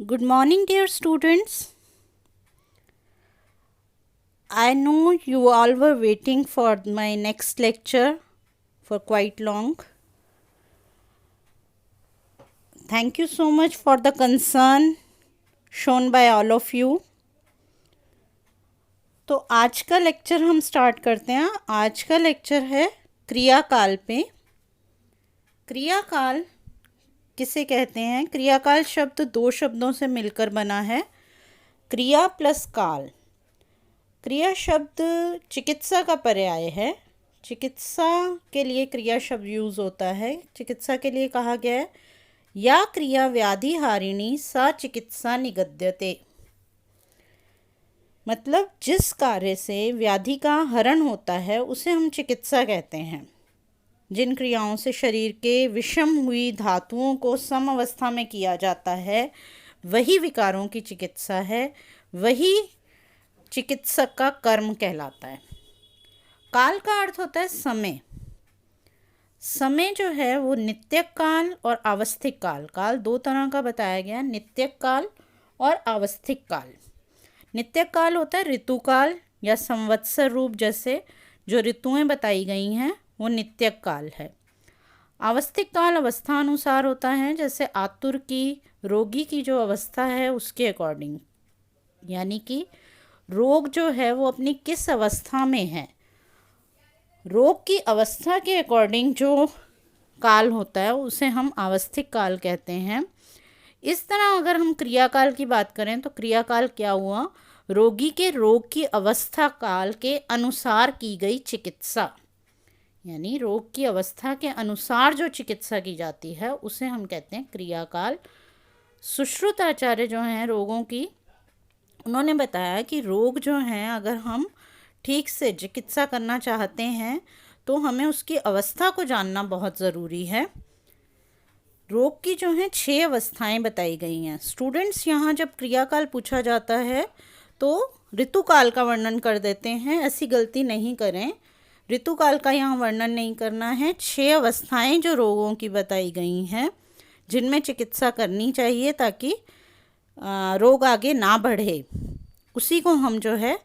Good morning, dear students. I know you all were waiting for my next lecture for quite long. Thank you so much for the concern shown by all of you. तो आज का lecture हम start करते हैं. आज का lecture है क्रियाकाल पे. क्रियाकाल किसे कहते हैं? क्रियाकाल शब्द दो शब्दों से मिलकर बना है, क्रिया प्लस काल. क्रिया शब्द चिकित्सा का पर्याय है. चिकित्सा के लिए क्रिया शब्द यूज़ होता है. चिकित्सा के लिए कहा गया है या क्रिया व्याधि हारिणी सा चिकित्सा निगद्यते. मतलब जिस कार्य से व्याधि का हरण होता है उसे हम चिकित्सा कहते हैं. जिन क्रियाओं से शरीर के विषम हुई धातुओं को सम अवस्था में किया जाता है वही विकारों की चिकित्सा है, वही चिकित्सक का कर्म कहलाता है. काल का अर्थ होता है समय. समय जो है वो नित्यक काल और आवस्थिक काल. काल दो तरह का बताया गया, नित्यक काल और आवस्थिक काल. नित्यक काल होता है ऋतुकाल या संवत्सर रूप, जैसे जो ऋतुएं बताई गई हैं वो नित्यक काल है. आवस्थिक काल अवस्था अनुसार होता है, जैसे आतुर की, रोगी की जो अवस्था है उसके अकॉर्डिंग. यानी कि रोग जो है वो अपनी किस अवस्था में है, रोग की अवस्था के अकॉर्डिंग जो काल होता है उसे हम आवस्थिक काल कहते हैं. इस तरह अगर हम क्रियाकाल की बात करें तो क्रियाकाल क्या हुआ? रोगी के रोग की अवस्था काल के अनुसार की गई चिकित्सा. यानी रोग की अवस्था के अनुसार जो चिकित्सा की जाती है उसे हम कहते हैं क्रियाकाल. सुश्रुत आचार्य जो हैं रोगों की, उन्होंने बताया कि रोग जो हैं अगर हम ठीक से चिकित्सा करना चाहते हैं तो हमें उसकी अवस्था को जानना बहुत ज़रूरी है. रोग की जो हैं 6 अवस्थाएं बताई गई हैं. स्टूडेंट्स यहाँ जब क्रियाकाल पूछा जाता है तो ऋतुकाल का वर्णन कर देते हैं. ऐसी गलती नहीं करें. ऋतुकाल का यहाँ वर्णन नहीं करना है. 6 अवस्थाएं जो रोगों की बताई गई हैं जिनमें चिकित्सा करनी चाहिए ताकि रोग आगे ना बढ़े, उसी को हम जो है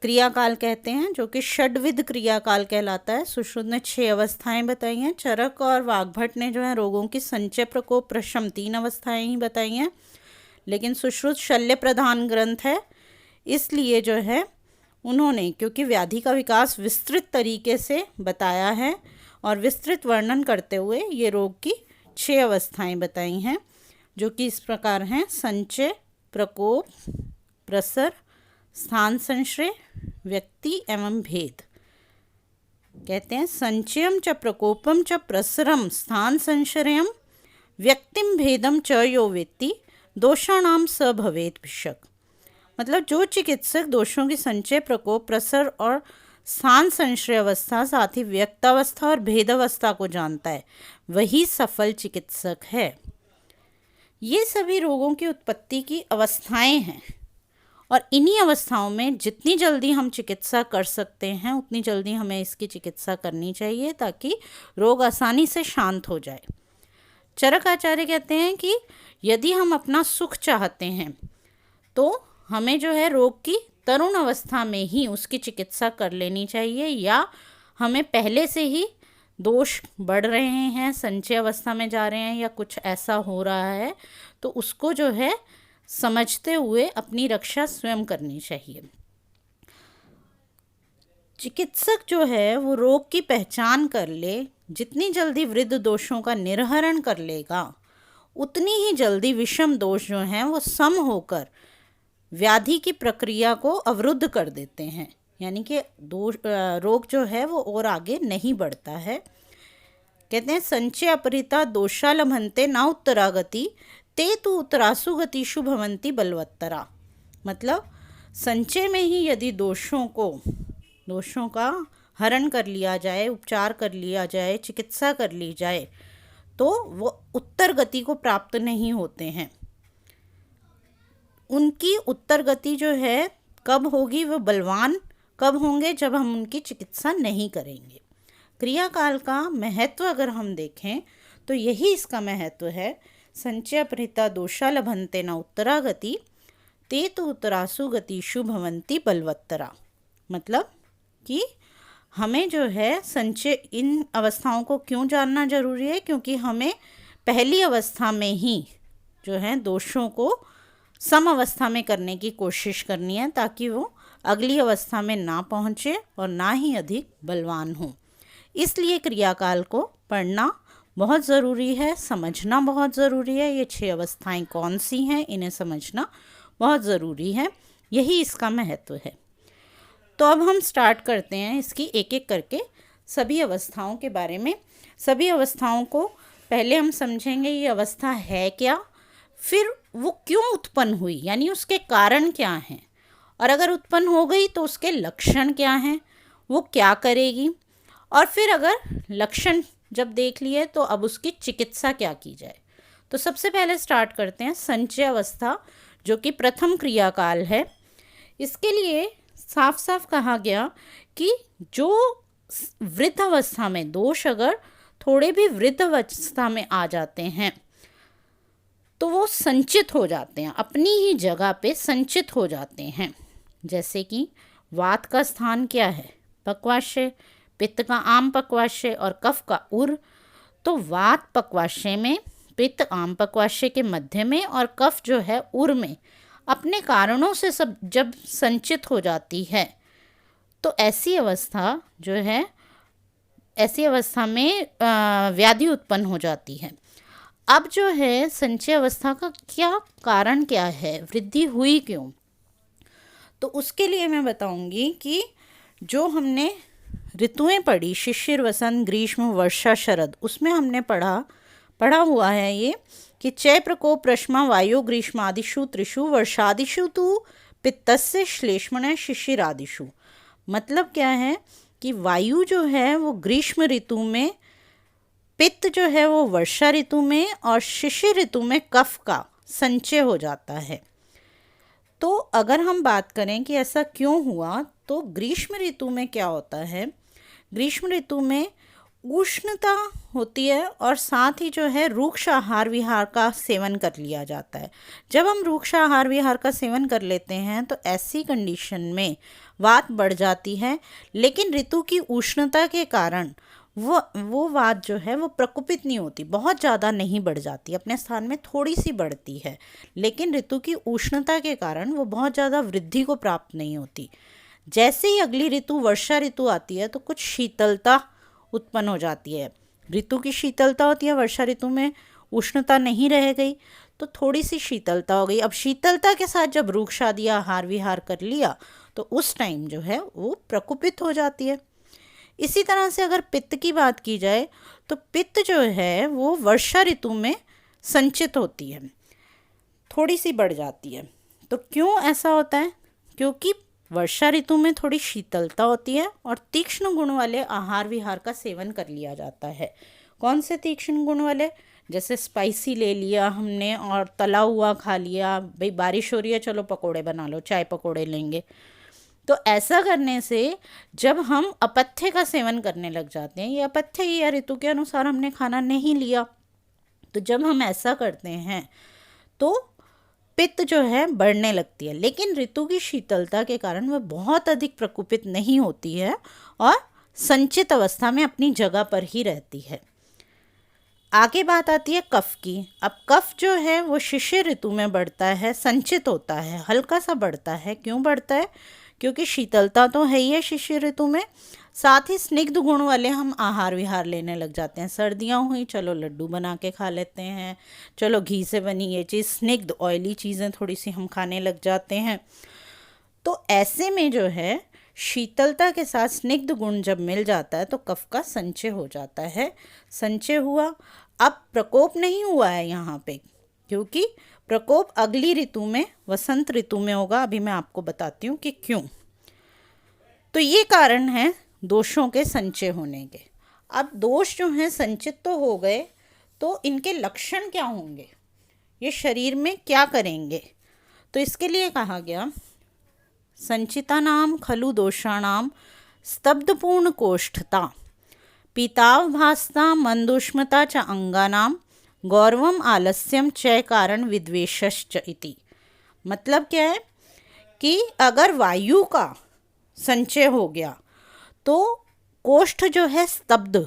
क्रियाकाल कहते हैं, जो कि षड्विध क्रियाकाल कहलाता है. सुश्रुत ने 6 अवस्थाएं बताई हैं. चरक और वाग्भट ने जो है रोगों की संचय, प्रकोप, प्रशम 3 अवस्थाएं ही बताई हैं. लेकिन सुश्रुत शल्य प्रधान ग्रंथ है, इसलिए जो है उन्होंने, क्योंकि व्याधि का विकास विस्तृत तरीके से बताया है और विस्तृत वर्णन करते हुए ये रोग की 6 अवस्थाएं बताई हैं, जो कि इस प्रकार हैं: संचय, प्रकोप, प्रसर, स्थान संश्रय, व्यक्ति एवं भेद. कहते हैं संचयम च प्रकोपम च प्रसरम स्थान संश्रयम व्यक्तिम भेदम च यो वेत्ति दोषाणाम स भवेत् भिषक. मतलब जो चिकित्सक दोषों की संचय, प्रकोप, प्रसर और स्थान संश्रय अवस्था, साथ ही व्यक्तावस्था और भेदावस्था को जानता है, वही सफल चिकित्सक है. ये सभी रोगों की उत्पत्ति की अवस्थाएं हैं और इन्हीं अवस्थाओं में जितनी जल्दी हम चिकित्सा कर सकते हैं उतनी जल्दी हमें इसकी चिकित्सा करनी चाहिए ताकि रोग आसानी से शांत हो जाए. चरक आचार्य कहते हैं कि यदि हम अपना सुख चाहते हैं तो हमें जो है रोग की तरुण अवस्था में ही उसकी चिकित्सा कर लेनी चाहिए, या हमें पहले से ही दोष बढ़ रहे हैं, संचय अवस्था में जा रहे हैं या कुछ ऐसा हो रहा है तो उसको जो है समझते हुए अपनी रक्षा स्वयं करनी चाहिए. चिकित्सक जो है वो रोग की पहचान कर ले, जितनी जल्दी वृद्ध दोषों का निर्हरण कर लेगा उतनी ही जल्दी विषम दोष जो हैं वो सम होकर व्याधि की प्रक्रिया को अवरुद्ध कर देते हैं. यानी कि रोग जो है वो और आगे नहीं बढ़ता है. कहते हैं संचय अपहृता दोषा लभन्ते ना उत्तरागति ते तु उत्तरासु गतिषु भवन्ति बलवत्तरा. मतलब संचय में ही यदि दोषों का हरण कर लिया जाए, उपचार कर लिया जाए, चिकित्सा कर ली जाए तो वो उत्तर गति को प्राप्त नहीं होते हैं. उनकी उत्तर गति जो है कब होगी? वो बलवान कब होंगे? जब हम उनकी चिकित्सा नहीं करेंगे. क्रियाकाल का महत्व अगर हम देखें तो यही इसका महत्व है. संचय अपहृता दोषा लभन्ते न उत्तरागति ते तो उत्तरासु गतिषु भवन्ति बलवत्तरा। मतलब कि हमें जो है संचय इन अवस्थाओं को क्यों जानना जरूरी है, क्योंकि हमें पहली अवस्था में ही जो है दोषों को सम अवस्था में करने की कोशिश करनी है, ताकि वो अगली अवस्था में ना पहुँचे और ना ही अधिक बलवान हो। इसलिए क्रियाकाल को पढ़ना बहुत ज़रूरी है, समझना बहुत ज़रूरी है। ये 6 अवस्थाएं कौन सी हैं, इन्हें समझना बहुत ज़रूरी है, यही इसका महत्व है। तो अब हम स्टार्ट करते हैं इसकी एक एक करके सभी अवस्थाओं के बारे में। सभी अवस्थाओं को पहले हम समझेंगे ये अवस्था है क्या, फिर वो क्यों उत्पन्न हुई, यानी उसके कारण क्या हैं, और अगर उत्पन्न हो गई तो उसके लक्षण क्या हैं, वो क्या करेगी, और फिर अगर लक्षण जब देख लिए तो अब उसकी चिकित्सा क्या की जाए। तो सबसे पहले स्टार्ट करते हैं संचय अवस्था, जो कि प्रथम क्रियाकाल है। इसके लिए साफ साफ कहा गया कि जो वृद्ध अवस्था में दोष अगर थोड़े भी वृद्ध अवस्था में आ जाते हैं तो वो संचित हो जाते हैं, अपनी ही जगह पे संचित हो जाते हैं। जैसे कि वात का स्थान क्या है, पक्वाशय, पित्त का आम पक्वाशय और कफ का उर। तो वात पक्वाशय में, पित्त आम पक्वाशय के मध्य में और कफ जो है उर में अपने कारणों से सब जब संचित हो जाती है तो ऐसी अवस्था जो है, ऐसी अवस्था में व्याधि उत्पन्न हो जाती है। अब जो है संचय अवस्था का क्या कारण क्या है, वृद्धि हुई क्यों, तो उसके लिए मैं बताऊंगी कि जो हमने ऋतुएं पढ़ी, शिशिर, वसंत, ग्रीष्म, वर्षा, शरद, उसमें हमने पढ़ा हुआ है ये कि चय प्रकोप प्रश्मा वायु ग्रीष्मादिषु त्रिषु वर्षादिषु तु पित्तस्य श्लेष्मण शिशिरादिषु। मतलब क्या है कि वायु जो है वो ग्रीष्म ऋतु में, पित्त जो है वो वर्षा ऋतु में, और शिशिर ऋतु में कफ का संचय हो जाता है। तो अगर हम बात करें कि ऐसा क्यों हुआ, तो ग्रीष्म ऋतु में क्या होता है, ग्रीष्म ऋतु में उष्णता होती है और साथ ही जो है रूक्ष आहार विहार का सेवन कर लिया जाता है। जब हम रूक्ष आहार विहार का सेवन कर लेते हैं तो ऐसी कंडीशन में वात बढ़ जाती है, लेकिन ऋतु की उष्णता के कारण वो वात जो है वो प्रकोपित नहीं होती, बहुत ज़्यादा नहीं बढ़ जाती, अपने स्थान में थोड़ी सी बढ़ती है, लेकिन ऋतु की उष्णता के कारण वो बहुत ज़्यादा वृद्धि को प्राप्त नहीं होती। जैसे ही अगली ऋतु वर्षा ऋतु आती है तो कुछ शीतलता उत्पन्न हो जाती है। ऋतु की शीतलता होती है, वर्षा ऋतु में उष्णता नहीं रह गई तो थोड़ी सी शीतलता हो गई। अब शीतलता के साथ जब रूक्ष आदि आहार विहार कर लिया तो उस टाइम जो है वो प्रकोपित हो जाती है। इसी तरह से अगर पित्त की बात की जाए तो पित्त जो है वो वर्षा ऋतु में संचित होती है, थोड़ी सी बढ़ जाती है। तो क्यों ऐसा होता है, क्योंकि वर्षा ऋतु में थोड़ी शीतलता होती है और तीक्ष्ण गुण वाले आहार विहार का सेवन कर लिया जाता है। कौन से तीक्ष्ण गुण वाले, जैसे स्पाइसी ले लिया हमने और तला हुआ खा लिया, भाई बारिश हो रही है चलो पकोड़े बना लो, चाय पकोड़े लेंगे। तो ऐसा करने से जब हम अपथ्य का सेवन करने लग जाते हैं, ये अपथ्य ही या ऋतु के अनुसार हमने खाना नहीं लिया, तो जब हम ऐसा करते हैं तो पित्त जो है बढ़ने लगती है, लेकिन ऋतु की शीतलता के कारण वह बहुत अधिक प्रकोपित नहीं होती है और संचित अवस्था में अपनी जगह पर ही रहती है। आगे बात आती है कफ की। अब कफ जो है वो शिशिर ऋतु में बढ़ता है, संचित होता है, हल्का सा बढ़ता है। क्यों बढ़ता है, क्योंकि शीतलता तो है ही है शिशिर ऋतु में, साथ ही स्निग्ध गुण वाले हम आहार विहार लेने लग जाते हैं। सर्दियाँ हुई चलो लड्डू बना के खा लेते हैं, चलो घी से बनी ये चीज़, स्निग्ध ऑयली चीज़ें थोड़ी सी हम खाने लग जाते हैं। तो ऐसे में जो है शीतलता के साथ स्निग्ध गुण जब मिल जाता है तो कफ का संचय हो जाता है। संचय हुआ, अब प्रकोप नहीं हुआ है यहाँ पे, क्योंकि प्रकोप अगली ऋतु में, वसंत ऋतु में होगा। अभी मैं आपको बताती हूँ कि क्यों। तो ये कारण है दोषों के संचय होने के। अब दोष जो हैं संचित तो हो गए, तो इनके लक्षण क्या होंगे, ये शरीर में क्या करेंगे, तो इसके लिए कहा गया संचितानाम खलु दोषाणाम स्तब्धपूर्ण कोष्ठता पीतावभासता मंदुष्मता च अंगानाम गौरवम आलस्यम च कारण विद्वेषश्च इति। मतलब क्या है कि अगर वायु का संचय हो गया तो कोष्ठ जो है स्तब्ध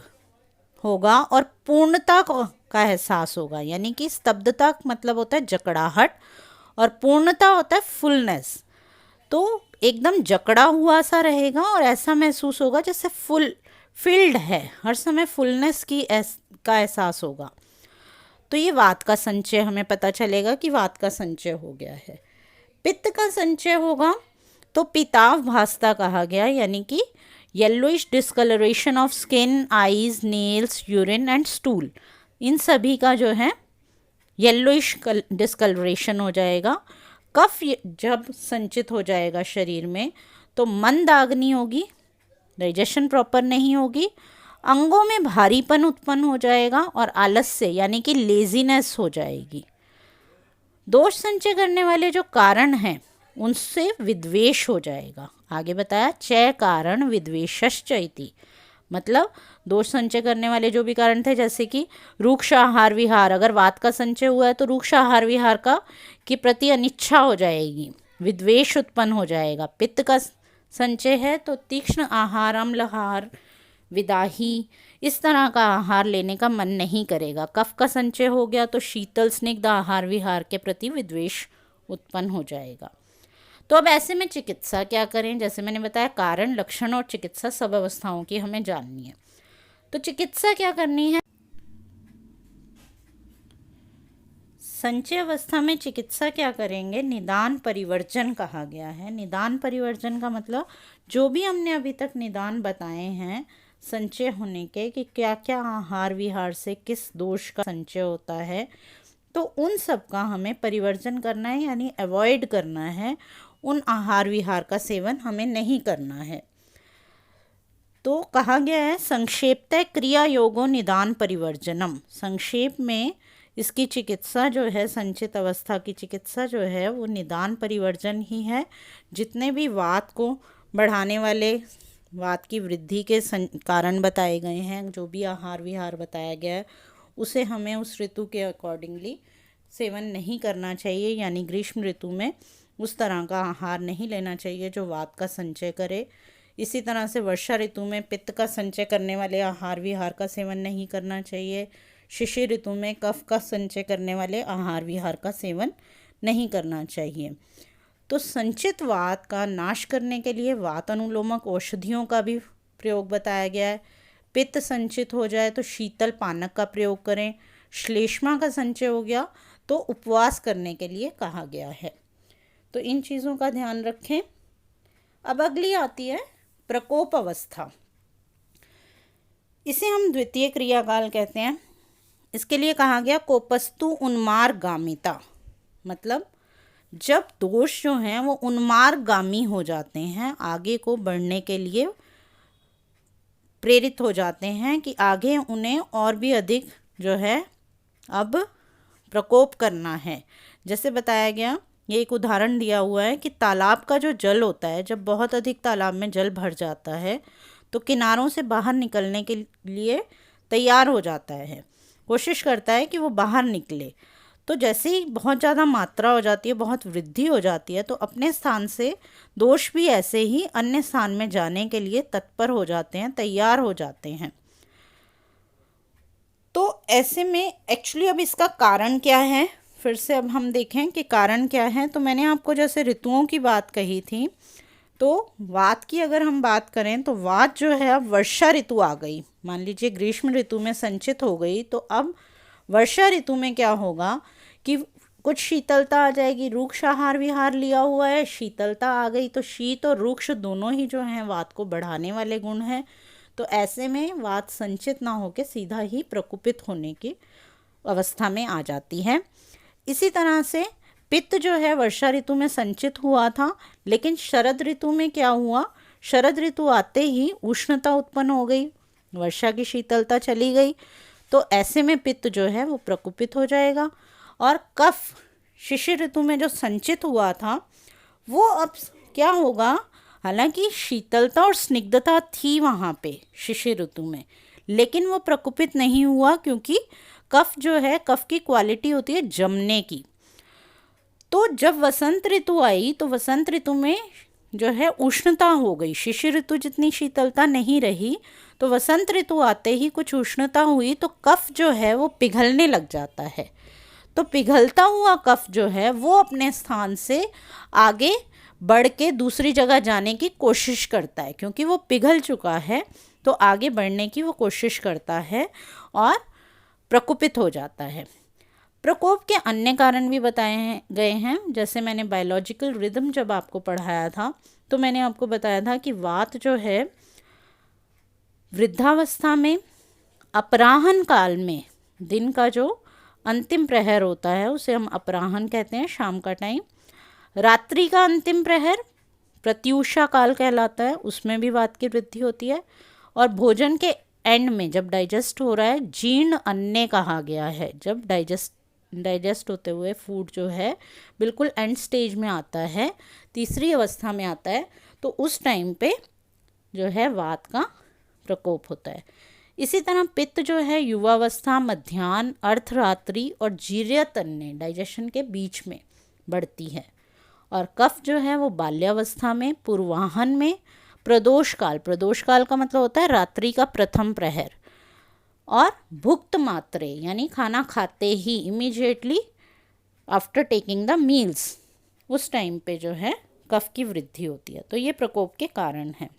होगा और पूर्णता का एहसास होगा। यानी कि स्तब्धता मतलब होता है जकड़ाहट और पूर्णता होता है फुलनेस। तो एकदम जकड़ा हुआ सा रहेगा और ऐसा महसूस होगा जैसे फुल फिल्ड है, हर समय फुलनेस का एहसास होगा। तो ये वात का संचय हमें पता चलेगा कि वात का संचय हो गया है। पित्त का संचय होगा तो पिताव भासता कहा गया, यानी कि yellowish discoloration of skin, eyes, nails, urine and stool, इन सभी का जो है येलोइश डिस्कलरेशन हो जाएगा। कफ जब संचित हो जाएगा शरीर में तो मंदाग्नि होगी, डाइजेशन प्रॉपर नहीं होगी, अंगों में भारीपन उत्पन्न हो जाएगा और आलस्य यानी कि लेजीनेस हो जाएगी। दोष संचय करने वाले जो कारण हैं उनसे विद्वेष हो जाएगा। आगे बताया च कारण विद्वेषश्च इति। मतलब दोष संचय करने वाले जो भी कारण थे, जैसे कि रूक्ष आहार विहार, अगर वात का संचय हुआ है तो रूक्ष आहार विहार का के प्रति अनिच्छा हो जाएगी, विद्वेष उत्पन्न हो जाएगा। पित्त का संचय है तो तीक्ष्ण आहार, अम्ल आहार, विदाही, इस तरह का आहार लेने का मन नहीं करेगा। कफ का संचय हो गया तो शीतल स्निग्ध आहार विहार के प्रति विद्वेष उत्पन्न हो जाएगा। तो अब ऐसे में चिकित्सा क्या करें? जैसे मैंने बताया कारण, लक्षण और चिकित्सा सब अवस्थाओं की हमें जाननी है। तो चिकित्सा क्या करनी है? संचय अवस्था में चिकित्सा क्या करेंगे? निदान परिवर्जन कहा गया है। निदान परिवर्जन का मतलब जो भी हमने अभी तक निदान बताए हैं संचय होने के, कि क्या क्या आहार विहार से किस दोष का संचय होता है, तो उन सब का हमें परिवर्जन करना है, यानी अवॉइड करना है। उन आहार विहार का सेवन हमें नहीं करना है। तो कहा गया है संक्षेपतः क्रिया योगो निदान परिवर्जनम। संक्षेप में इसकी चिकित्सा जो है, संचित अवस्था की चिकित्सा जो है वो निदान परिवर्जन ही है। जितने भी वात को बढ़ाने वाले, वात की वृद्धि के कारण बताए गए हैं, जो भी आहार विहार बताया गया है, उसे हमें उस ऋतु के अकॉर्डिंगली सेवन नहीं करना चाहिए। यानी ग्रीष्म ऋतु में उस तरह का आहार नहीं लेना चाहिए जो वात का संचय करे। इसी तरह से वर्षा ऋतु में पित्त का संचय करने वाले आहार विहार का सेवन नहीं करना चाहिए। शिशिर ऋतु में कफ का संचय करने वाले आहार विहार का सेवन नहीं करना चाहिए। तो संचित वात का नाश करने के लिए वात अनुलोमक औषधियों का भी प्रयोग बताया गया है। पित्त संचित हो जाए तो शीतल पानक का प्रयोग करें। श्लेष्मा का संचय हो गया तो उपवास करने के लिए कहा गया है। तो इन चीज़ों का ध्यान रखें। अब अगली आती है प्रकोप अवस्था। इसे हम द्वितीय क्रियाकाल कहते हैं। इसके लिए कहा गया कोपस्तु उन्मार्गामिता। मतलब जब दोष जो हैं वो उन्मार्गामी हो जाते हैं, आगे को बढ़ने के लिए प्रेरित हो जाते हैं कि आगे उन्हें और भी अधिक जो है अब प्रकोप करना है। जैसे बताया गया, ये एक उदाहरण दिया हुआ है कि तालाब का जो जल होता है, जब बहुत अधिक तालाब में जल भर जाता है तो किनारों से बाहर निकलने के लिए तैयार हो जाता है, कोशिश करता है कि वो बाहर निकले। तो जैसे ही बहुत ज़्यादा मात्रा हो जाती है, बहुत वृद्धि हो जाती है, तो अपने स्थान से दोष भी ऐसे ही अन्य स्थान में जाने के लिए तत्पर हो जाते हैं, तैयार हो जाते हैं। तो ऐसे में एक्चुअली अब इसका कारण क्या है, फिर से अब हम देखें कि कारण क्या है। तो मैंने आपको जैसे ऋतुओं की बात कही थी, तो वात की अगर हम बात करें तो वात जो है अब वर्षा ऋतु आ गई। मान लीजिए ग्रीष्म ऋतु में संचित हो गई, तो अब वर्षा ऋतु में क्या होगा कि कुछ शीतलता आ जाएगी। रूक्ष आहार विहार लिया हुआ है, शीतलता आ गई, तो शीत और रूक्ष दोनों ही जो हैं वात को बढ़ाने वाले गुण हैं। तो ऐसे में वात संचित ना होकर सीधा ही प्रकोपित होने की अवस्था में आ जाती है। इसी तरह से पित्त जो है वर्षा ऋतु में संचित हुआ था, लेकिन शरद ऋतु में क्या हुआ, शरद ऋतु आते ही उष्णता उत्पन्न हो गई, वर्षा की शीतलता चली गई, तो ऐसे में पित्त जो है वो प्रकोपित हो जाएगा। और कफ शिशिर ऋतु में जो संचित हुआ था वो अब क्या होगा, हालांकि शीतलता और स्निग्धता थी वहाँ पे शिशिर ऋतु में, लेकिन वो प्रकोपित नहीं हुआ क्योंकि कफ जो है, कफ की क्वालिटी होती है जमने की। तो जब वसंत ऋतु आई तो वसंत ऋतु में जो है उष्णता हो गई, शिशिर ऋतु जितनी शीतलता नहीं रही, तो वसंत ऋतु आते ही कुछ उष्णता हुई तो कफ जो है वो पिघलने लग जाता है। तो पिघलता हुआ कफ जो है वो अपने स्थान से आगे बढ़ के दूसरी जगह जाने की कोशिश करता है, क्योंकि वो पिघल चुका है तो आगे बढ़ने की वो कोशिश करता है और प्रकोपित हो जाता है। प्रकोप के अन्य कारण भी बताए गए हैं, जैसे मैंने बायोलॉजिकल रिदम जब आपको पढ़ाया था तो मैंने आपको बताया था कि वात जो है वृद्धावस्था में, अपराह्न काल में, दिन का जो अंतिम प्रहर होता है उसे हम अपराह्न कहते हैं, शाम का टाइम, रात्रि का अंतिम प्रहर प्रत्यूषा काल कहलाता है, उसमें भी वात की वृद्धि होती है, और भोजन के एंड में जब डाइजेस्ट हो रहा है, जीर्ण अन्न कहा गया है, जब डाइजेस्ट होते हुए फूड जो है बिल्कुल एंड स्टेज में आता है, तीसरी अवस्था में आता है, तो उस टाइम पे जो है वात का प्रकोप होता है। इसी तरह पित्त जो है युवावस्था, मध्याह्न, अर्धरात्रि और जीर्यतन्ने डाइजेशन के बीच में बढ़ती है, और कफ जो है वो बाल्यावस्था में, पूर्वाह्न में, प्रदोष काल का मतलब होता है रात्रि का प्रथम प्रहर, और भुक्त मात्रे यानी खाना खाते ही, immediately after taking the meals, उस टाइम पे जो है कफ की वृद्धि होती है। तो ये प्रकोप के कारण हैं।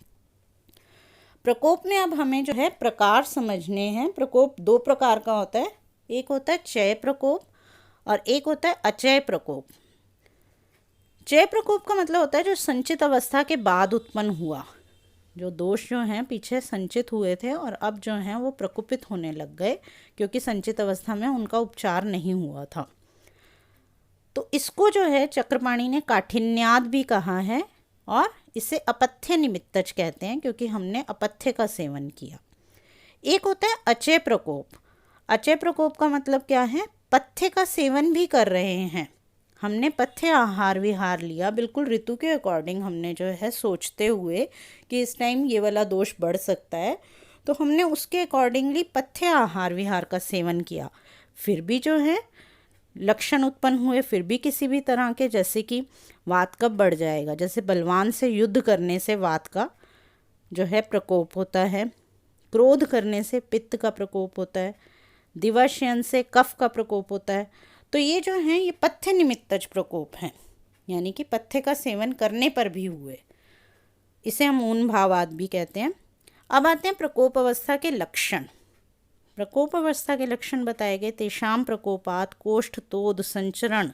प्रकोप में अब हमें जो है प्रकार समझने हैं। प्रकोप दो प्रकार का होता है, एक होता है चय प्रकोप और एक होता है अचय प्रकोप। चय प्रकोप का मतलब होता है जो संचित अवस्था के बाद उत्पन्न हुआ, जो दोष जो हैं पीछे संचित हुए थे और अब जो हैं वो प्रकोपित होने लग गए, क्योंकि संचित अवस्था में उनका उपचार नहीं हुआ था। तो इसको जो है चक्रपाणी ने काठिन्याद भी कहा है, और इसे अपथ्य निमित्तज कहते हैं, क्योंकि हमने अपथ्य का सेवन किया। एक होता है अचय प्रकोप। अचय प्रकोप का मतलब क्या है? पथ्य का सेवन भी कर रहे हैं, हमने पथ्य आहार विहार लिया, बिल्कुल ऋतु के अकॉर्डिंग हमने जो है सोचते हुए कि इस टाइम ये वाला दोष बढ़ सकता है, तो हमने उसके अकॉर्डिंगली पथ्य आहार विहार का सेवन किया, फिर भी जो है लक्षण उत्पन्न हुए, फिर भी किसी भी तरह के, जैसे कि वात कब बढ़ जाएगा, जैसे बलवान से युद्ध करने से वात का जो है प्रकोप होता है, क्रोध करने से पित्त का प्रकोप होता है, दिवाशयन से कफ का प्रकोप होता है। तो ये जो हैं ये पथ्य निमित्तज प्रकोप हैं, यानी कि पथ्य का सेवन करने पर भी हुए, इसे हम ऊन भावाद भी कहते हैं। अब आते हैं प्रकोप अवस्था के लक्षण। प्रकोप अवस्था के लक्षण बताए गए, तेषाम प्रकोपात कोष्ठ तोद संचरण,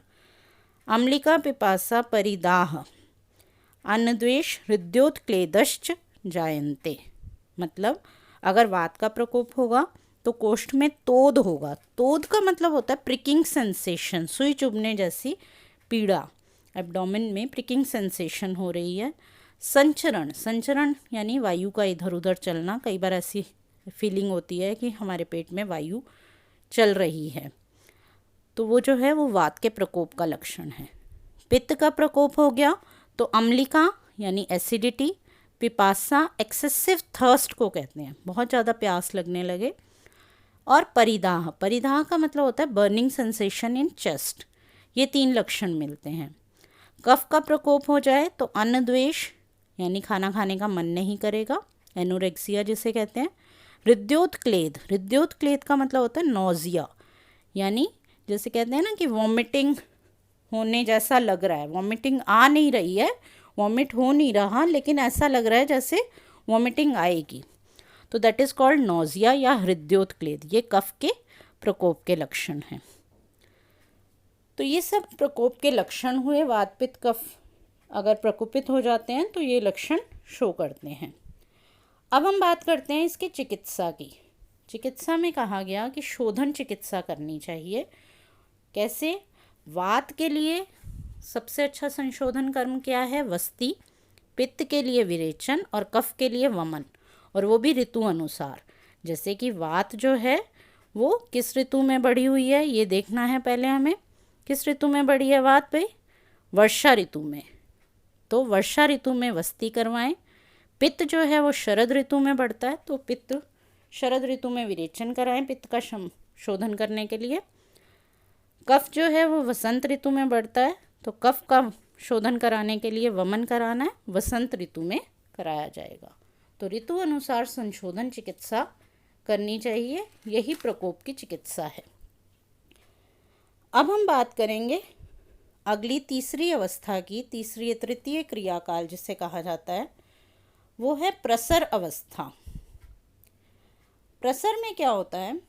अम्लिका पिपासा परिदाह, अन्नद्वेष हृदयोत्क्लेदश्च जायन्ते। मतलब अगर वात का प्रकोप होगा तो कोष्ठ में तोद होगा। तोद का मतलब होता है प्रिकिंग सेंसेशन, सुई चुभने जैसी पीड़ा, एब्डोमेन में प्रिकिंग सेंसेशन हो रही है। संचरण, संचरण यानी वायु का इधर उधर चलना, कई बार ऐसी फीलिंग होती है कि हमारे पेट में वायु चल रही है, तो वो जो है वो वात के प्रकोप का लक्षण है। पित्त का प्रकोप हो गया तो अम्लिका यानी एसिडिटी, पिपासा एक्सेसिव थर्स्ट को कहते हैं, बहुत ज़्यादा प्यास लगने लगे, और परिदाह, परिदाह का मतलब होता है बर्निंग सेंसेशन इन चेस्ट। ये तीन लक्षण मिलते हैं। कफ का प्रकोप हो जाए तो अन्न द्वेष यानी खाना खाने का मन नहीं करेगा, एनोरेक्सिया जिसे कहते हैं। हृदयोत्क्लेद, हृदयोत्क्लेद का मतलब होता है नोजिया, यानी जैसे कहते हैं ना कि वॉमिटिंग होने जैसा लग रहा है, वॉमिटिंग आ नहीं रही है, वॉमिट हो नहीं रहा, लेकिन ऐसा लग रहा है जैसे वॉमिटिंग आएगी, तो दैट इज़ कॉल्ड नोजिया या हृदयोत्क्लेद। ये कफ के प्रकोप के लक्षण हैं। तो ये सब प्रकोप के लक्षण हुए। वात पित्त कफ अगर प्रकोपित हो जाते हैं तो ये लक्षण शो करते हैं। अब हम बात करते हैं इसकी चिकित्सा की। चिकित्सा में कहा गया कि शोधन चिकित्सा करनी चाहिए। कैसे? वात के लिए सबसे अच्छा संशोधन कर्म क्या है? वस्ति, पित्त के लिए विरेचन और कफ के लिए वमन, और वो भी ऋतु अनुसार। जैसे कि वात जो है वो किस ऋतु में बढ़ी हुई है ये देखना है पहले हमें। किस ऋतु में बढ़ी है वात भाई? वर्षा ऋतु में, तो वर्षा ऋतु में वस्ति करवाएं। पित्त जो है वो शरद ऋतु में बढ़ता है, तो पित्त शरद ऋतु में विरेचन कराएं, पित्त का शोधन करने के लिए। कफ जो है वो वसंत ऋतु में बढ़ता है, तो कफ का शोधन कराने के लिए वमन कराना है, वसंत ऋतु में कराया जाएगा। तो ऋतु अनुसार संशोधन चिकित्सा करनी चाहिए, यही प्रकोप की चिकित्सा है। अब हम बात करेंगे अगली तीसरी अवस्था की, तीसरी तृतीय क्रियाकाल जिसे कहा जाता है, वो है प्रसर अवस्था। प्रसर में क्या होता है?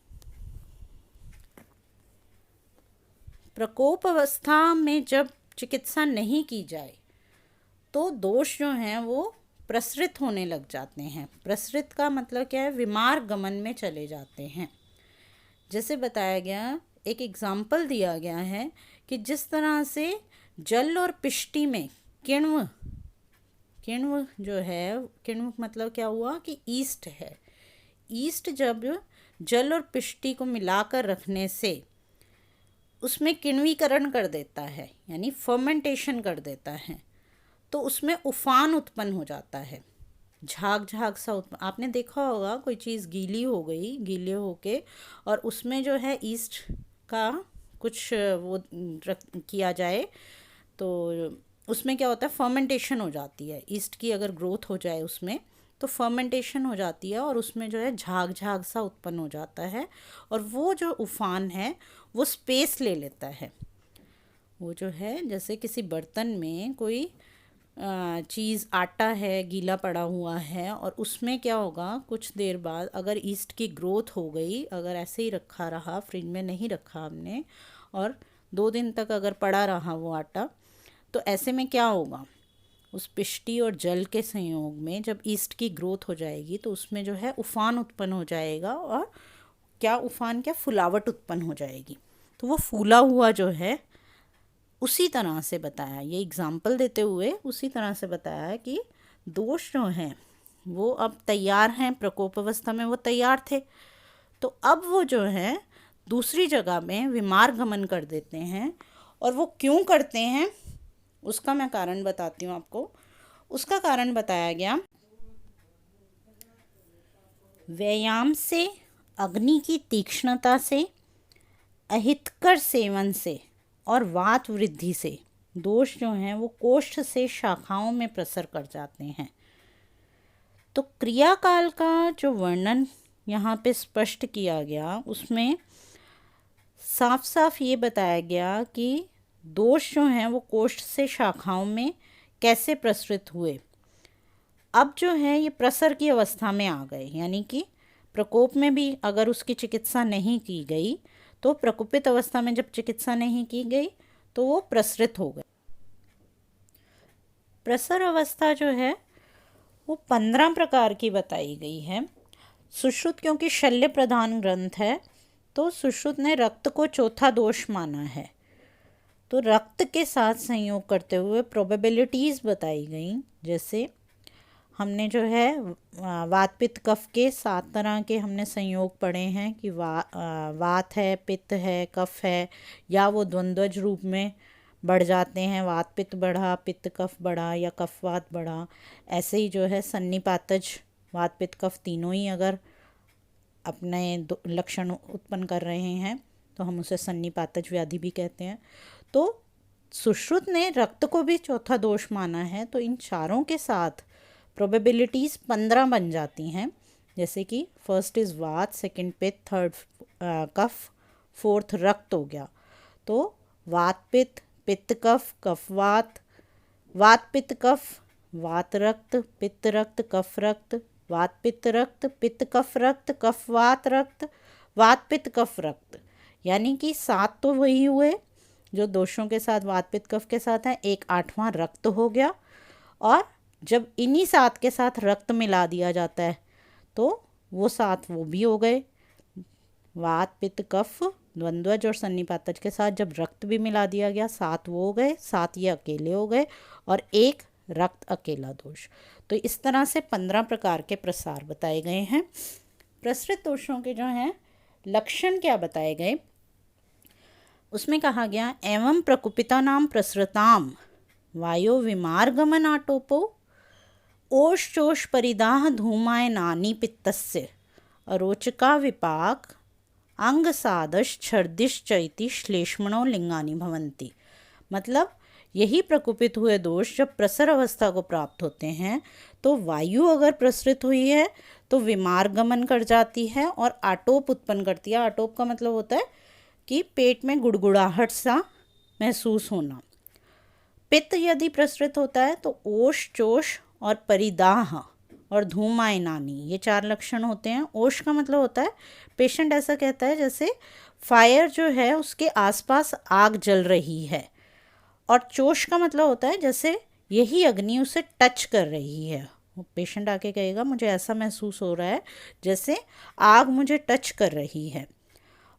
प्रकोप अवस्था में जब चिकित्सा नहीं की जाए तो दोष जो हैं वो प्रसरित होने लग जाते हैं। प्रसरित का मतलब क्या है? विमार गमन में चले जाते हैं। जैसे बताया गया, एक एग्जाम्पल दिया गया है कि जिस तरह से जल और पिष्टि में किण्व जो है, किण्व मतलब क्या हुआ कि ईस्ट है। ईस्ट जब जल और पिष्टि को मिलाकर रखने से उसमें किण्वीकरण कर देता है, यानी फर्मेंटेशन कर देता है, तो उसमें उफान उत्पन्न हो जाता है, झाग झाग सा उत्पन्न। आपने देखा होगा कोई चीज़ गीली हो गई, गीले होके, और उसमें जो है ईस्ट का कुछ वो किया जाए तो उसमें क्या होता है? फर्मेंटेशन हो जाती है। ईस्ट की अगर ग्रोथ हो जाए उसमें तो फर्मेंटेशन हो जाती है और उसमें जो है झाग झाग सा उत्पन्न हो जाता है, और वो जो उफान है वो स्पेस ले लेता है। वो जो है जैसे किसी बर्तन में कोई चीज़, आटा है गीला पड़ा हुआ है, और उसमें क्या होगा, कुछ देर बाद अगर ईस्ट की ग्रोथ हो गई, अगर ऐसे ही रखा रहा, फ्रिज में नहीं रखा हमने, और 2 दिन तक अगर पड़ा रहा वो आटा, तो ऐसे में क्या होगा, उस पिष्टि और जल के संयोग में जब ईस्ट की ग्रोथ हो जाएगी तो उसमें जो है उफान उत्पन्न हो जाएगा, और क्या उफान, क्या फुलावट उत्पन्न हो जाएगी। तो वो फूला हुआ जो है, उसी तरह से बताया, ये एग्जाम्पल देते हुए उसी तरह से बताया कि दोष जो हैं वो अब तैयार हैं, प्रकोप अवस्था में वो तैयार थे, तो अब वो जो है दूसरी जगह में विमार गमन कर देते हैं। और वो क्यों करते हैं उसका मैं कारण बताती हूँ आपको। उसका कारण बताया गया, व्यायाम से, अग्नि की तीक्ष्णता से, अहितकर सेवन से और वात वृद्धि से दोष जो हैं वो कोष्ठ से शाखाओं में प्रसर कर जाते हैं। तो क्रियाकाल का जो वर्णन यहाँ पे स्पष्ट किया गया, उसमें साफ साफ ये बताया गया कि दोष जो हैं वो कोष्ठ से शाखाओं में कैसे प्रसरित हुए। अब जो है ये प्रसर की अवस्था में आ गए, यानी कि प्रकोप में भी अगर उसकी चिकित्सा नहीं की गई तो प्रकोपित अवस्था में जब चिकित्सा नहीं की गई तो वो प्रसरित हो गए। प्रसर अवस्था जो है वो 15 प्रकार की बताई गई है। सुश्रुत क्योंकि शल्य प्रधान ग्रंथ है तो सुश्रुत ने रक्त को चौथा दोष माना है। तो रक्त के साथ संयोग करते हुए प्रोबेबिलिटीज़ बताई गई। जैसे हमने जो है वात पित्त कफ के 7 तरह के हमने संयोग पढ़े हैं कि वात है, पित्त है, कफ है, या वो द्वंद्वज रूप में बढ़ जाते हैं, वात पित्त बढ़ा, पित्त कफ बढ़ा, या कफ वात बढ़ा। ऐसे ही जो है सन्निपातज, वात पित्त कफ तीनों ही अगर अपने लक्षण उत्पन्न कर रहे हैं तो हम उसे सन्निपातज व्याधि भी कहते हैं। तो सुश्रुत ने रक्त को भी चौथा दोष माना है, तो इन चारों के साथ प्रोबेबिलिटीज़ 15 बन जाती हैं। जैसे कि फर्स्ट इज़ वात, सेकंड पित्त, थर्ड कफ, फोर्थ रक्त हो गया। तो वात पित्त, पित्त कफ, कफ वात, वात पित्त कफ, वात रक्त, पित्त रक्त, कफ रक्त, वात पित्त रक्त, पित्त कफ रक्त, कफ वात रक्त, वात पित्त कफ रक्त। यानी कि 7 तो वही हुए जो दोषों के साथ वात पित्त कफ के साथ हैं, एक 8वां रक्त हो गया। और जब इन्हीं 7 के साथ रक्त मिला दिया जाता है तो वो 7 वो भी हो गए। वात पित्त कफ द्वंद्वज और सन्निपातज के साथ जब रक्त भी मिला दिया गया, 7 वो हो गए, 7 ये अकेले हो गए, और एक रक्त अकेला दोष। तो इस तरह से 15 प्रकार के प्रसार बताए गए हैं। प्रसरित दोषों के जो हैं लक्षण क्या बताए गए, उसमें कहा गया, एवं प्रकुपिता नाम प्रसृताम वायो विमार्गमन आटोपो ओषचोष परिदाह धूमाय नानी पित्तस्य अरोचका विपाक अंग सादश छर्दिश चैति श्लेष्मणो लिंगानि भवन्ति। मतलब यही प्रकुपित हुए दोष जब प्रसर अवस्था को प्राप्त होते हैं तो वायु अगर प्रसरित हुई है तो विमार गमन कर जाती है और आटोप उत्पन्न करती है। आटोप का मतलब होता है कि पेट में गुड़गुड़ाहट सा महसूस होना। पित्त यदि प्रसरित होता है तो ओष, चोष और परिदाह और धूमायनानी, ये 4 लक्षण होते हैं। ओष का मतलब होता है पेशेंट ऐसा कहता है जैसे फायर जो है उसके आसपास आग जल रही है, और चोष का मतलब होता है जैसे यही अग्नि उसे टच कर रही है। पेशेंट आके कहेगा मुझे ऐसा महसूस हो रहा है जैसे आग मुझे टच कर रही है।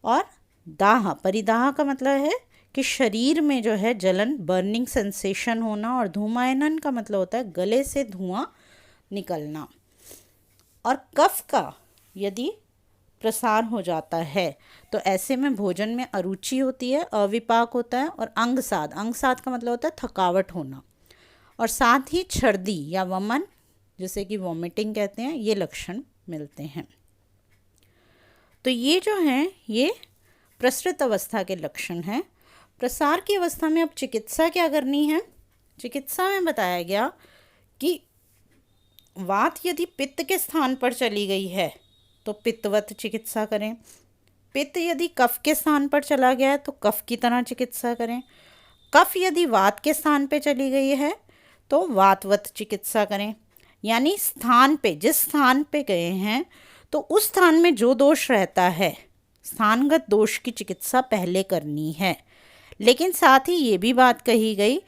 और दाह, परिदाह का मतलब है कि शरीर में जो है जलन, बर्निंग सेंसेशन होना। और धूमायनन का मतलब होता है गले से धुआं निकलना। और कफ का यदि प्रसार हो जाता है तो ऐसे में भोजन में अरुचि होती है, अविपाक होता है। और अंगसाद, अंगसाद का मतलब होता है थकावट होना। और साथ ही छर्दी या वमन, जिसे कि वॉमिटिंग कहते हैं, ये लक्षण मिलते हैं। तो ये जो हैं ये प्रसरित अवस्था के लक्षण हैं। प्रसार की अवस्था में अब चिकित्सा क्या करनी है? चिकित्सा में बताया गया कि वात यदि पित्त के स्थान पर चली गई है तो पित्तवत चिकित्सा करें। पित्त यदि कफ के स्थान पर चला गया है तो कफ की तरह चिकित्सा करें। कफ यदि वात के स्थान पे चली गई है तो वातवत चिकित्सा करें। यानी स्थान पे, जिस स्थान पे गए हैं तो उस स्थान में जो दोष रहता है, स्थानगत दोष की चिकित्सा पहले करनी है। लेकिन साथ ही ये भी बात कही गई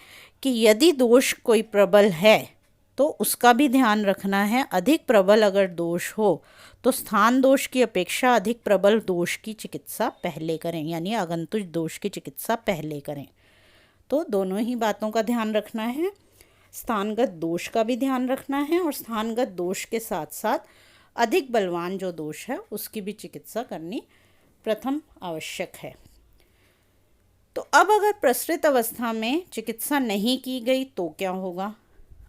कि यदि दोष कोई प्रबल है तो उसका भी ध्यान रखना है। अधिक प्रबल अगर दोष हो तो स्थान दोष की अपेक्षा अधिक प्रबल दोष की चिकित्सा पहले करें, यानी आगंतुक दोष की चिकित्सा पहले करें। तो दोनों ही बातों का ध्यान रखना है, स्थानगत दोष का भी ध्यान रखना है और स्थानगत दोष के साथ साथ अधिक बलवान जो दोष है उसकी भी चिकित्सा करनी प्रथम आवश्यक है। तो अब अगर प्रसरित अवस्था में चिकित्सा नहीं की गई तो क्या होगा?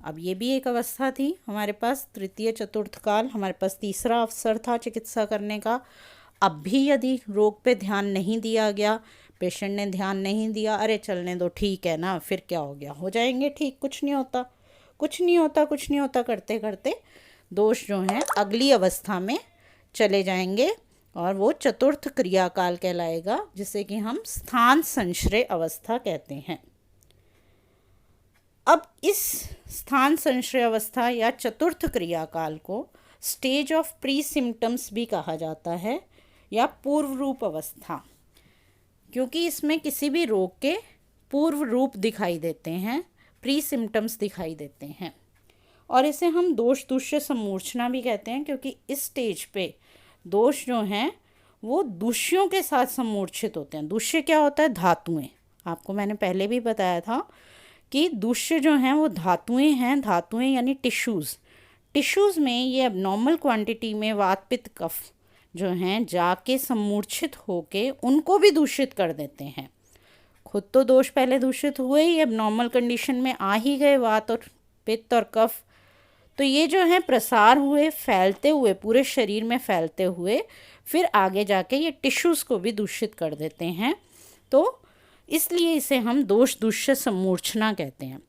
अब ये भी एक अवस्था थी हमारे पास, तृतीय चतुर्थ काल, हमारे पास तीसरा अवसर था चिकित्सा करने का। अब भी यदि रोग पे ध्यान नहीं दिया गया, पेशेंट ने ध्यान नहीं दिया, अरे चलने दो, ठीक है ना, फिर क्या हो गया, हो जाएंगे ठीक, कुछ नहीं होता, कुछ नहीं होता, कुछ नहीं होता करते करते दोष जो हैं अगली अवस्था में चले जाएंगे और वो चतुर्थ क्रियाकाल कहलाएगा, जिसे कि हम स्थान संश्रय अवस्था कहते हैं। अब इस स्थान संश्रय अवस्था या चतुर्थ क्रियाकाल को स्टेज ऑफ प्री सिम्टम्स भी कहा जाता है या पूर्व रूप अवस्था, क्योंकि इसमें किसी भी रोग के पूर्व रूप दिखाई देते हैं, प्री सिम्टम्स दिखाई देते हैं। और इसे हम दोष दूष्य समूर्छना भी कहते हैं, क्योंकि इस स्टेज पे दोष जो हैं वो दूष्यों के साथ समूर्छित होते हैं। दूष्य क्या होता है? धातुएं। आपको मैंने पहले भी बताया था कि दूष्य जो हैं वो धातुएं हैं। धातुएं यानी टिश्यूज़। टिश्यूज़ में ये एबनॉर्मल क्वांटिटी में वात पित्त कफ जो हैं जाके समूर्छित होके उनको भी दूषित कर देते हैं। खुद तो दोष पहले दूषित हुए ही, एबनॉर्मल कंडीशन में आ ही गए वात और पित्त और कफ, तो ये जो है प्रसार हुए, फैलते हुए, पूरे शरीर में फैलते हुए फिर आगे जाके ये टिश्यूज़ को भी दूषित कर देते हैं। तो इसलिए इसे हम दोष दूष्य समूर्छना कहते हैं।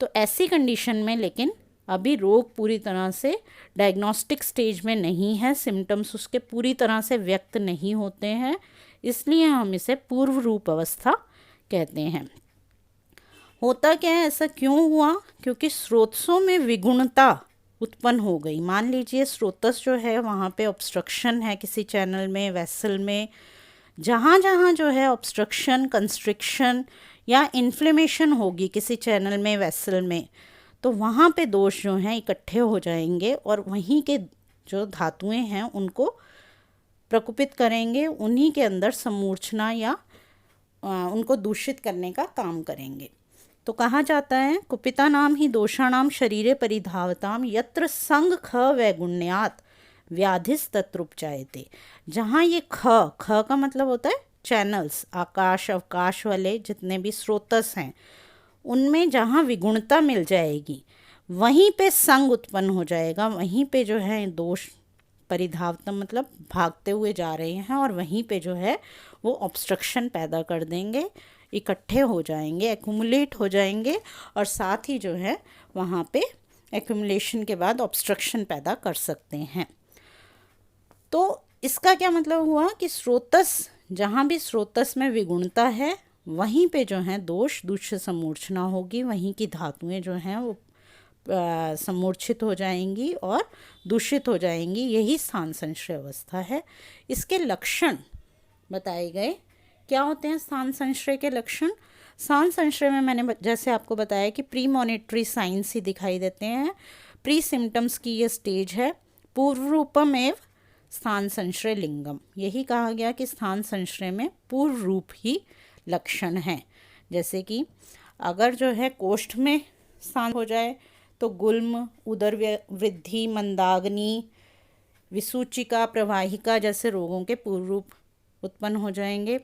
तो ऐसी कंडीशन में लेकिन अभी रोग पूरी तरह से डायग्नोस्टिक स्टेज में नहीं है, सिम्टम्स उसके पूरी तरह से व्यक्त नहीं होते हैं, इसलिए हम इसे पूर्व रूप अवस्था कहते हैं। होता क्या है, ऐसा क्यों हुआ? क्योंकि स्रोतसों में विगुणता उत्पन्न हो गई। मान लीजिए स्रोतस जो है वहाँ पे ऑब्स्ट्रक्शन है किसी चैनल में, वेसल में, जहाँ जहाँ जो है ऑब्स्ट्रक्शन, कंस्ट्रिक्शन या इन्फ्लेमेशन होगी किसी चैनल में, वेसल में, तो वहाँ पे दोष जो हैं इकट्ठे हो जाएंगे और वहीं के जो धातुएं हैं उनको प्रकुपित करेंगे, उन्हीं के अंदर समूर्छना या उनको दूषित करने का काम करेंगे। तो कहा जाता है कुपिता नाम ही दोषाणाम शरीरे परिधावताम यत्र संग ख वैगुण्यात व्याधिस तत्रुपचायते। जहाँ ये ख का मतलब होता है चैनल्स, आकाश अवकाश वाले जितने भी स्रोतस हैं उनमें जहाँ विगुणता मिल जाएगी वहीं पे संग उत्पन्न हो जाएगा, वहीं पे जो है दोष परिधावतम मतलब भागते हुए जा रहे हैं और वहीं पे जो है वो ऑब्स्ट्रक्शन पैदा कर देंगे, इकट्ठे हो जाएंगे, एक्यूमुलेट हो जाएंगे और साथ ही जो है वहाँ पे एक्यूमुलेशन के बाद ऑब्स्ट्रक्शन पैदा कर सकते हैं। तो इसका क्या मतलब हुआ कि स्रोतस, जहाँ भी स्रोतस में विगुणता है वहीं पे जो है दोष दूष्य समूर्छना होगी, वहीं की धातुएं जो हैं वो समूर्छित हो जाएंगी और दूषित हो जाएंगी। यही स्थान संश्रय अवस्था है। इसके लक्षण बताए गए। क्या होते हैं स्थान संश्रय के लक्षण? स्थान संश्रय में मैंने जैसे आपको बताया कि प्री मॉनिटरी साइंस ही दिखाई देते हैं। प्री सिम्टम्स की ये स्टेज है। पूर्व रूपम एव स्थान संश्रय लिंगम, यही कहा गया कि स्थान संश्रय में पूर्व रूप ही लक्षण हैं। जैसे कि अगर जो है कोष्ठ में स्थान हो जाए तो गुल्म, उदर वृद्धि, मंदाग्नि, विसूचिका, प्रवाहिका जैसे रोगों के पूर्व रूप उत्पन्न हो जाएंगे।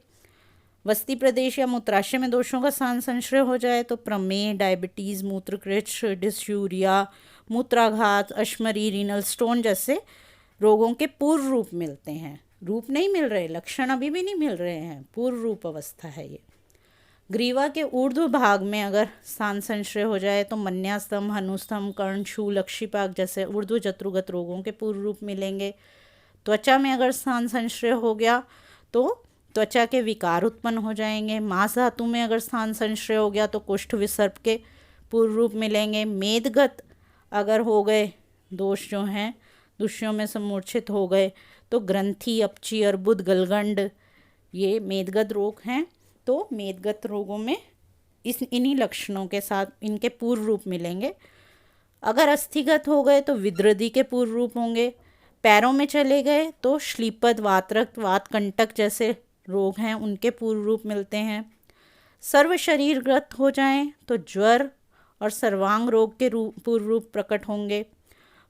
वस्ती प्रदेश या मूत्राशय में दोषों का स्थान संश्रय हो जाए तो प्रमेह, डायबिटीज़, मूत्रकृच्छ, डिस्यूरिया, मूत्राघात, अश्मरी, रीनल स्टोन जैसे रोगों के पूर्व रूप मिलते हैं। रूप नहीं मिल रहे, लक्षण अभी भी नहीं मिल रहे हैं, पूर्व रूप अवस्था है ये। ग्रीवा के ऊर्ध्व भाग में अगर स्थान संश्रय हो जाए तो मन्यास्तंभ, हनुस्तंभ, कर्ण, शूल, अक्षिपाक जैसे ऊर्ध्व जत्रुगत रोगों के पूर्व रूप मिलेंगे। त्वचा में अगर स्थान संश्रय हो गया तो त्वचा के विकार उत्पन्न हो जाएंगे। मांस धातु में अगर स्थान संश्रय हो गया तो कुष्ठ विसर्प के पूर्व रूप मिलेंगे। मेदगत अगर हो गए दोष जो हैं दूषियों में समूर्छित हो गए तो ग्रंथि, अपची, अर्बुद, गलगंड ये मेदगत रोग हैं। तो मेदगत रोगों में इन्हीं लक्षणों के साथ इनके पूर्व रूप मिलेंगे। अगर अस्थिगत हो गए तो विद्रदि के पूर्व रूप होंगे। पैरों में चले गए तो श्लीपद, वातरक्त, वातकंटक जैसे रोग हैं उनके पूर्व रूप मिलते हैं। सर्व शरीरगत हो जाएं तो ज्वर और सर्वांग रोग के पूर्व रूप प्रकट होंगे।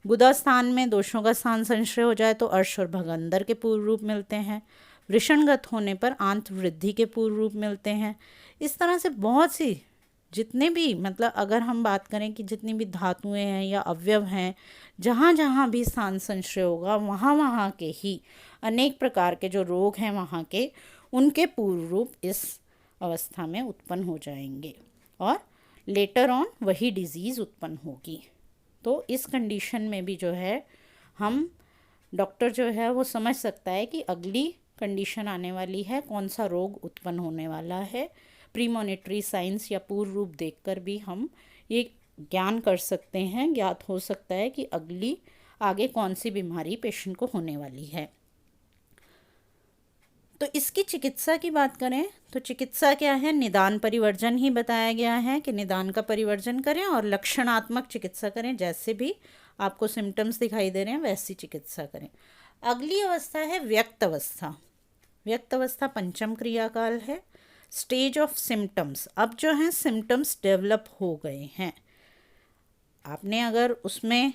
गुदा स्थान में दोषों का स्थान संश्रय हो जाए तो अर्श और भगंदर के पूर्व रूप मिलते हैं। वृषणगत होने पर आंत वृद्धि के पूर्व रूप मिलते हैं। इस तरह से बहुत सी जितने भी मतलब अगर हम बात करें कि जितनी भी धातुएं हैं या अवयव हैं, जहाँ जहाँ भी स्थान संश्रय होगा वहाँ वहाँ के ही अनेक प्रकार के जो रोग हैं वहाँ के उनके पूर्व रूप इस अवस्था में उत्पन्न हो जाएंगे और लेटर ऑन वही डिजीज़ उत्पन्न होगी। तो इस कंडीशन में भी जो है हम डॉक्टर जो है वो समझ सकता है कि अगली कंडीशन आने वाली है, कौन सा रोग उत्पन्न होने वाला है। प्रीमॉनिटरी साइंस या पूर्व रूप देखकर भी हम ये ज्ञान कर सकते हैं, ज्ञात हो सकता है कि अगली आगे कौन सी बीमारी पेशेंट को होने वाली है। तो इसकी चिकित्सा की बात करें तो चिकित्सा क्या है? निदान परिवर्जन ही बताया गया है कि निदान का परिवर्जन करें और लक्षणात्मक चिकित्सा करें। जैसे भी आपको सिम्टम्स दिखाई दे रहे हैं वैसी चिकित्सा करें। अगली अवस्था है व्यक्त अवस्था। व्यक्त अवस्था पंचम क्रियाकाल है। Stage of symptoms. अब जो है सिम्टम्स डेवलप हो गए हैं। आपने अगर उसमें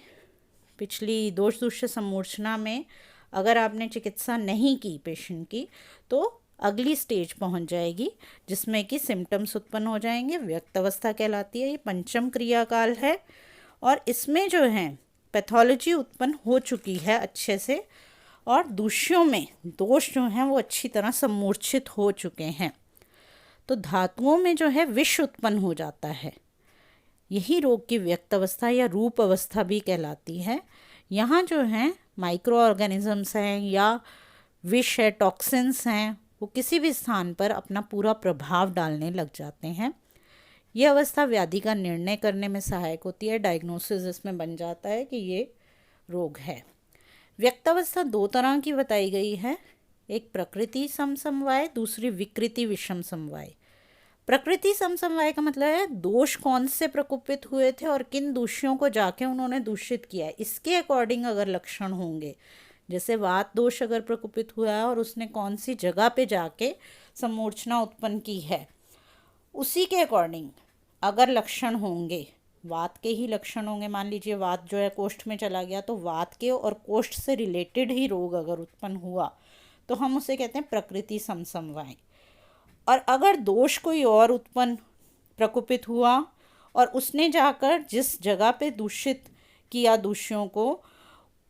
पिछली दोष दूष्य समूर्छना में अगर आपने चिकित्सा नहीं की पेशेंट की तो अगली स्टेज पहुंच जाएगी जिसमें कि सिम्टम्स उत्पन्न हो जाएंगे। व्यक्त अवस्था कहलाती है। ये पंचम क्रियाकाल है और इसमें जो है पैथोलॉजी उत्पन्न हो चुकी है अच्छे से और दूषियों में दोष जो हैं वो अच्छी तरह समूर्छित हो चुके हैं। तो धातुओं में जो है विष उत्पन्न हो जाता है। यही रोग की व्यक्त अवस्था या रूप अवस्था भी कहलाती है। यहाँ जो है माइक्रो ऑर्गेनिजम्स हैं या विष है, टॉक्सिन्स हैं, वो किसी भी स्थान पर अपना पूरा प्रभाव डालने लग जाते हैं। ये अवस्था व्याधि का निर्णय करने में सहायक होती है। डायग्नोसिस इसमें बन जाता है कि ये रोग है। व्यक्तावस्था दो तरह की बताई गई है। एक प्रकृति समसमवाय, दूसरी विकृति विषम समवाय। प्रकृति समसमवाय का मतलब है दोष कौन से प्रकोपित हुए थे और किन दोषियों को जाके उन्होंने दूषित किया है, इसके अकॉर्डिंग अगर लक्षण होंगे। जैसे वात दोष अगर प्रकोपित हुआ है और उसने कौन सी जगह पे जाके समूर्छना उत्पन्न की है, उसी के अकॉर्डिंग अगर लक्षण होंगे, वात के ही लक्षण होंगे। मान लीजिए वात जो है कोष्ठ में चला गया तो वात के और कोष्ठ से रिलेटेड ही रोग अगर उत्पन्न हुआ तो हम उसे कहते हैं प्रकृति समसमवाय। और अगर दोष कोई और उत्पन्न प्रकोपित हुआ और उसने जाकर जिस जगह पे दूषित किया दूषियों को,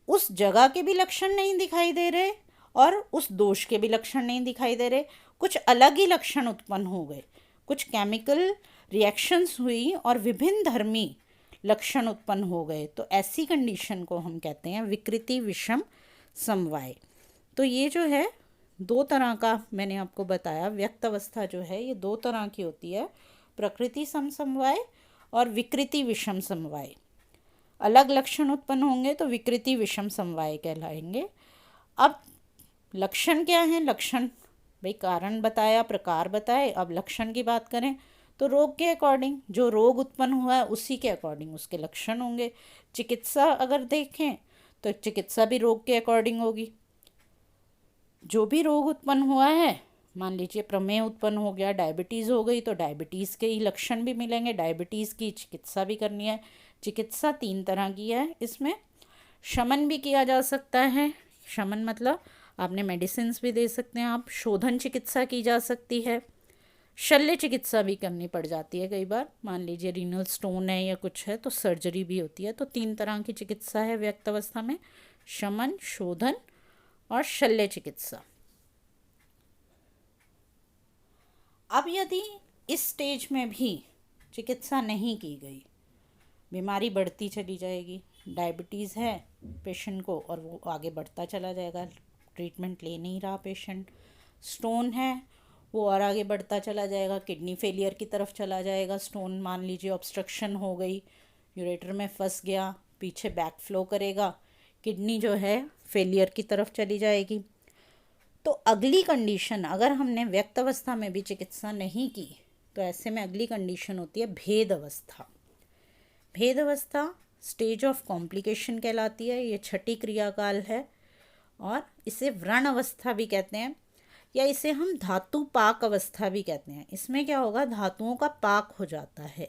उस जगह के भी लक्षण नहीं दिखाई दे रहे और उस दोष के भी लक्षण नहीं दिखाई दे रहे, कुछ अलग ही लक्षण उत्पन्न हो गए, कुछ केमिकल रिएक्शंस हुई और विभिन्न धर्मी लक्षण उत्पन्न हो गए। तो ऐसी कंडीशन को हम कहते हैं विकृति विषम समवाय। तो ये जो है दो तरह का मैंने आपको बताया, व्यक्त अवस्था जो है ये दो तरह की होती है, प्रकृति सम समवाय और विकृति विषम समवाय। अलग लक्षण उत्पन्न होंगे तो विकृति विषम समवाय कहलाएंगे। अब लक्षण क्या है? लक्षण भाई कारण बताया, प्रकार बताए। अब लक्षण की बात करें तो रोग के अकॉर्डिंग, जो रोग उत्पन्न हुआ है उसी के अकॉर्डिंग उसके लक्षण होंगे। चिकित्सा अगर देखें तो चिकित्सा भी रोग के अकॉर्डिंग होगी। जो भी रोग उत्पन्न हुआ है, मान लीजिए प्रमेह उत्पन्न हो गया, डायबिटीज़ हो गई, तो डायबिटीज़ के ही लक्षण भी मिलेंगे, डायबिटीज़ की चिकित्सा भी करनी है। चिकित्सा 3 तरह की है, इसमें शमन भी किया जा सकता है। शमन मतलब आपने मेडिसिन भी दे सकते हैं आप, शोधन चिकित्सा की जा सकती है, शल्य चिकित्सा भी करनी पड़ जाती है कई बार, मान लीजिए रीनल स्टोन है या कुछ है तो सर्जरी भी होती है। तो 3 तरह की चिकित्सा है व्यक्त अवस्था में, शमन, शोधन और शल्य चिकित्सा। अब यदि इस स्टेज में भी चिकित्सा नहीं की गई, बीमारी बढ़ती चली जाएगी, डायबिटीज़ है पेशेंट को और वो आगे बढ़ता चला जाएगा, ट्रीटमेंट ले नहीं रहा पेशेंट। स्टोन है वो और आगे बढ़ता चला जाएगा, किडनी फेलियर की तरफ चला जाएगा। स्टोन मान लीजिए ऑब्स्ट्रक्शन हो गई, यूरेटर में फंस गया, पीछे बैक फ्लो करेगा, किडनी जो है फेलियर की तरफ चली जाएगी। तो अगली कंडीशन, अगर हमने व्यक्त अवस्था में भी चिकित्सा नहीं की तो ऐसे में अगली कंडीशन होती है भेद अवस्था। भेद अवस्था स्टेज ऑफ कॉम्प्लिकेशन कहलाती है, ये 6ठी क्रियाकाल है और इसे व्रण अवस्था भी कहते हैं या इसे हम धातु पाक अवस्था भी कहते हैं। इसमें क्या होगा, धातुओं का पाक हो जाता है।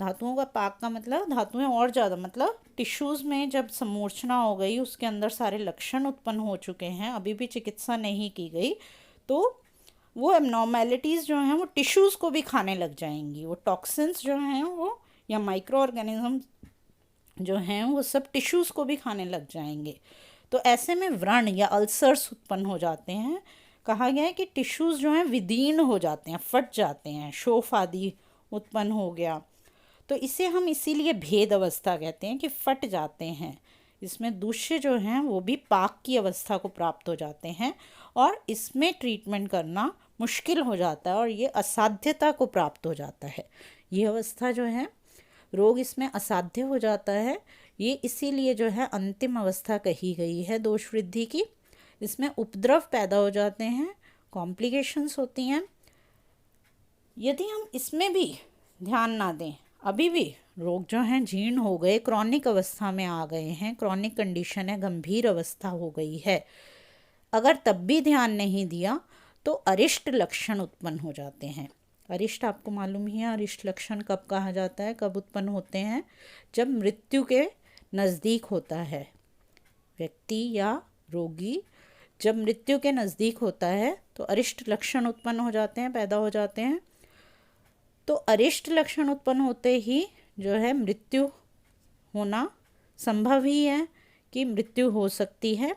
धातुओं का पाक का मतलब धातुएं और ज़्यादा, मतलब टिश्यूज़ में जब समूर्छना हो गई, उसके अंदर सारे लक्षण उत्पन्न हो चुके हैं, अभी भी चिकित्सा नहीं की गई, तो वो एबनॉर्मेलिटीज़ जो हैं वो टिश्यूज़ को भी खाने लग जाएंगी। वो टॉक्सिन्स जो हैं वो या माइक्रो ऑर्गेनिज्म जो हैं वो सब टिश्यूज़ को भी खाने लग जाएंगे। तो ऐसे में व्रण या अल्सर्स उत्पन्न हो जाते हैं। कहा गया है कि टिश्यूज़ जो हैं विदीर्ण हो जाते हैं, फट जाते हैं, शोफ आदि उत्पन्न हो गया, तो इसे हम इसीलिए भेद अवस्था कहते हैं कि फट जाते हैं। इसमें दूष्य जो हैं वो भी पाक की अवस्था को प्राप्त हो जाते हैं और इसमें ट्रीटमेंट करना मुश्किल हो जाता है और ये असाध्यता को प्राप्त हो जाता है। ये अवस्था जो है रोग इसमें असाध्य हो जाता है, ये इसीलिए जो है अंतिम अवस्था कही गई है दोष वृद्धि की। इसमें उपद्रव पैदा हो जाते हैं, कॉम्प्लिकेशंस होती हैं। यदि हम इसमें भी ध्यान ना दें, अभी भी रोग जो हैं जीर्ण हो गए, क्रॉनिक अवस्था में आ गए हैं, क्रॉनिक कंडीशन है, गंभीर अवस्था हो गई है, अगर तब भी ध्यान नहीं दिया तो अरिष्ट लक्षण उत्पन्न हो जाते हैं। अरिष्ट आपको मालूम ही है, अरिष्ट लक्षण कब कहा जाता है, कब उत्पन्न होते हैं? जब मृत्यु के नज़दीक होता है व्यक्ति या रोगी, जब मृत्यु के नज़दीक होता है तो अरिष्ट लक्षण उत्पन्न हो जाते हैं, पैदा हो जाते हैं। तो अरिष्ट लक्षण उत्पन्न होते ही जो है मृत्यु होना संभव ही है कि मृत्यु हो सकती है।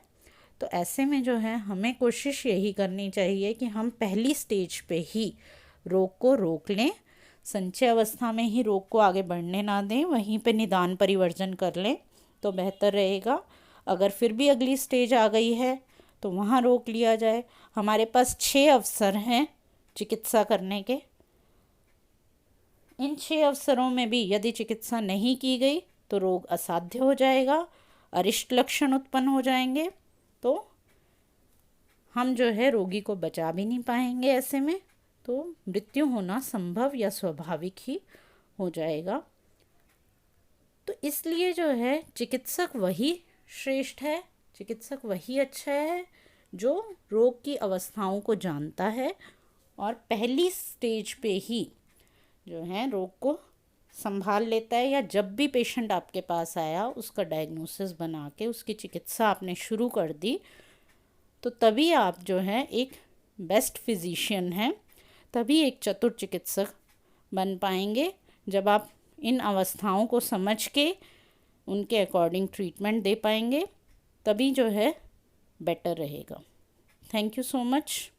तो ऐसे में जो है हमें कोशिश यही करनी चाहिए कि हम पहली स्टेज पे ही रोग को रोक लें, संचय अवस्था में ही रोग को आगे बढ़ने ना दें, वहीं पे निदान परिवर्जन कर लें तो बेहतर रहेगा। अगर फिर भी अगली स्टेज आ गई है तो वहाँ रोक लिया जाए। हमारे पास 6 अवसर हैं चिकित्सा करने के। इन 6 अवसरों में भी यदि चिकित्सा नहीं की गई तो रोग असाध्य हो जाएगा, अरिष्ट लक्षण उत्पन्न हो जाएंगे, तो हम जो है रोगी को बचा भी नहीं पाएंगे। ऐसे में तो मृत्यु होना संभव या स्वाभाविक ही हो जाएगा। तो इसलिए जो है चिकित्सक वही श्रेष्ठ है, चिकित्सक वही अच्छा है जो रोग की अवस्थाओं को जानता है और पहली स्टेज पे ही जो है रोग को संभाल लेता है, या जब भी पेशेंट आपके पास आया उसका डायग्नोसिस बना के उसकी चिकित्सा आपने शुरू कर दी, तो तभी आप जो है एक बेस्ट फिजिशियन हैं, तभी एक चतुर चिकित्सक बन पाएंगे। जब आप इन अवस्थाओं को समझ के उनके अकॉर्डिंग ट्रीटमेंट दे पाएंगे, तभी जो है बेटर रहेगा। Thank you so much.